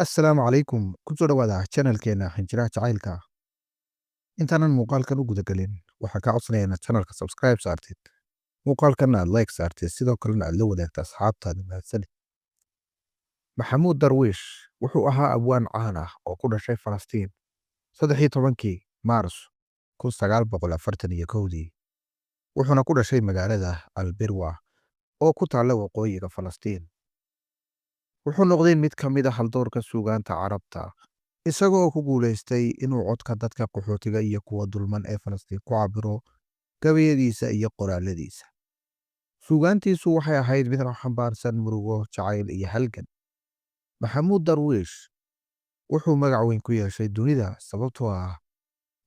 assalaamu calaykum ku soo dhawaada channelkeena xinjiraha jacaylka intaanan muuqaalkan u gudagelin waxaa kaa codsanaya inaad channelka subscribe saartid muuqaalkanna aad like saartid sidoo kalena aad la wadaagta asxaabtaada mahadsanid maxamuud darwiish wuxuu ahaa abwaan caan ah oo ku dhashay falastiin 13 maars 1941 wuxuuna ku dhashay magaalada albirwa oo ku taalla waqooyiga falastiin wuxuu noqday mid ka mid ah haldoorka suugaanta carabta isagoo ku guulaystay inuu codka dadka qaxootiga iyo kuwa dulman ee falastiin ku cabiro gabayadiisa iyo qoraaladiisa suugaantiisu waxay ahayd mid xambaarsan murugo jacayl iyo halgan maxamuud darwiish wuxuu magac weyn ku yeeshay dunida sababtoo ah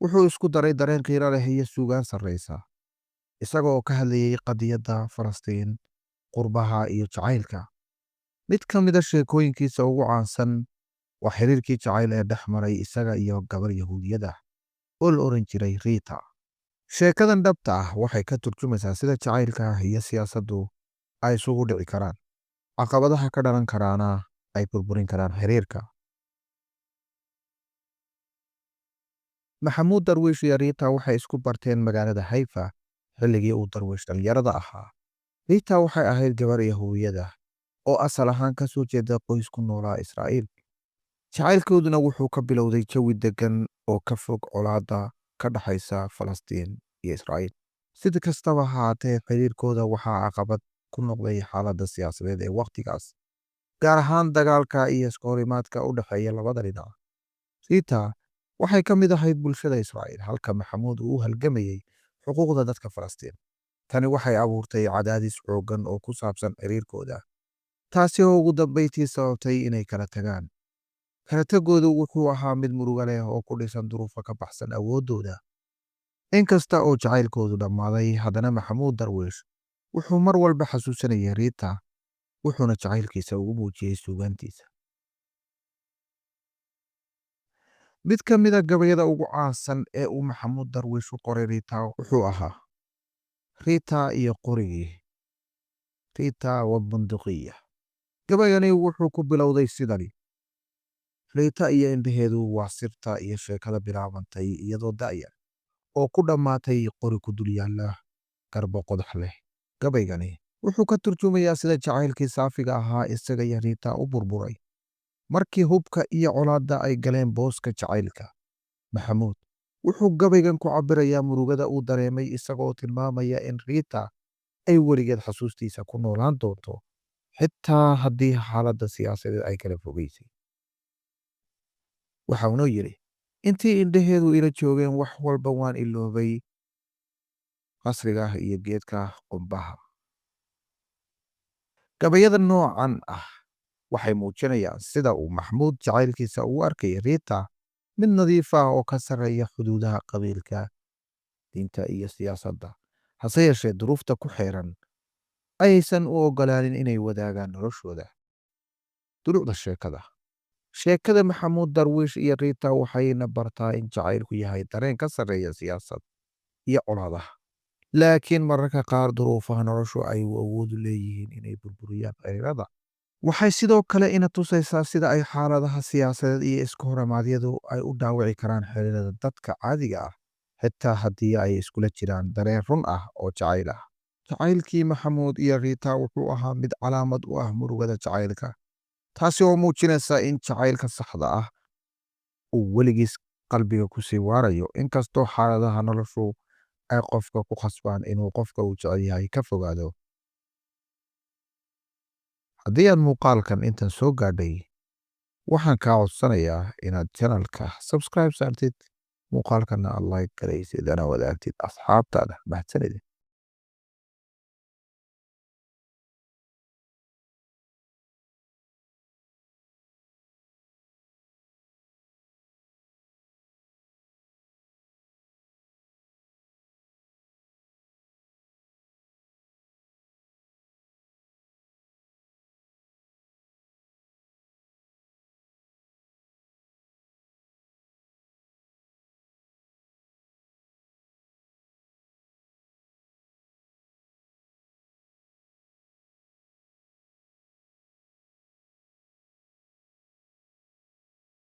wuxuu isku daray dareen qiiro leh iyo suugaan sarraysa isagoo ka hadlayay qadiyadda falastiin qurbaha iyo jacaylka mid ka mid a sheekooyinkiisa ugu caansan waa xiriirkii jacayl ee dhex maray isaga iyo gabar yahuudiyada oo la oran jiray Rita. Sheekadan dhabta ah waxay ka turjumaysaa sida jacaylka iyo siyaasaddu ay isugu dhici karaan, caqabadaha ka dhalan karaana ay burburin karaan xiriirka. Maxamuud Darwiish iyo Rita waxay isku barteen magaalada Haifa xilligii uu Darwiish dhalinyarada ahaa. Rita waxay ahayd gabar yahuudiyada oo asal ahaan ka soo jeeda qoys ku noolaa Israa'iil. jacaylkooduna wuxuu ka bilowday jawi deggan oo ka fog colaadda ka dhaxaysa Falastiin iyo Israa'iil. Si kastaba ha ahaatee, xiriirkooda waxaa caqabad ku noqday xaaladda siyaasadeed ee waqtigaas, gaar ahaan dagaalka iyo iskahorimaadka u dhexeeya labada dhinac. Rita waxay ka mid ahayd bulshada Israa'iil, halka Maxamuud uu u halgamayay xuquuqda dadka Falastiin. Tani waxay abuurtay cadaadis xooggan oo ku saabsan xiriirkooda, taasi oo ugu dambeyntii sababtay inay kala tagaan. kala tagoodu wuxuu ahaa mid murugo leh oo ku dhisan duruufo ka baxsan awooddooda. Inkasta oo jacaylkoodu dhammaaday, haddana Maxamuud Darwiish wuxuu mar walba xasuusanayay Rita, wuxuuna jacaylkiisa ugu muujiyey suugaantiisa. Mid ka mid a gabayada ugu caansan ee uu Maxamuud Darwiish u qoray Rita wuxuu ahaa Rita iyo qorigii, Rita wa bunduqiya. Gabayani wuxuu ku bilowday sidani: Rita iyo indhaheedu waa sirta iyo sheekada bilaabantay iyadoo da'yar oo ku dhammaatay qori ku dul yaalla garbo qodax leh. Gabaygani wuxuu ka turjumayaa sida jacaylkii saafiga ahaa isaga iyo Rita u burburay markii hubka iyo colaadda ay galeen booska jacaylka. Maxamuud wuxuu gabaygan ku cabirayaa murugada uu dareemay isagoo tilmaamaya in Rita ay weligeed xasuustiisa ku noolaan doonto xitaa haddii xaaladda siyaasadeed ay kala fogeysay. waxa uuna yidhi, intii indhaheedu ila joogeen wax walba waan iloobay, qasriga iyo geedka qumbaha. Gabayada noocan ah waxay muujinayaan sida uu Maxamuud jacaylkiisa ugu arkay Rita mid nadiif ah oo ka sarreeya xuduudaha qabiilka, diinta iyo siyaasadda. Hase yeeshee, duruufta ku xeeran aysan u ogolaanin inay wadaagaan noloshooda. Duruucda sheekada Maxamuud Darwiish iyo Rita waxayna bartaa in jacaylku yahay dareen ka sarreeya siyaasad iyo colaadaha, laakiin mararka qaar duruufaha noloshu ay awood u leeyihiin inay burburiyaan xiriirada. Waxay sidoo kale ina tusaysaa sida ay xaaladaha siyaasadeed iyo iskahorimaadyadu ay u dhaawici karaan xiriirada dadka caadiga ah, xitaa haddii ay iskula jiraan dareen run ah oo jacayl ah. Jacaylkii Maxamuud iyo Rita wuxuu ahaa mid calaamad u ah murugada jacaylka, taasi oo muujinaysa in jacaylka saxda ah uu weligiis qalbiga ku sii waarayo, inkastoo xaaladaha noloshu ay qofka ku khasbaan inuu qofka uu jecel yahay ka fogaado. Haddii aad muuqaalkan intan soo gaadhay, waxaan kaa codsanayaa inaad channelka subscribe saartid, muuqaalkana aad like garaysid, ana wadaagtid asxaabtaada. Mahadsanid.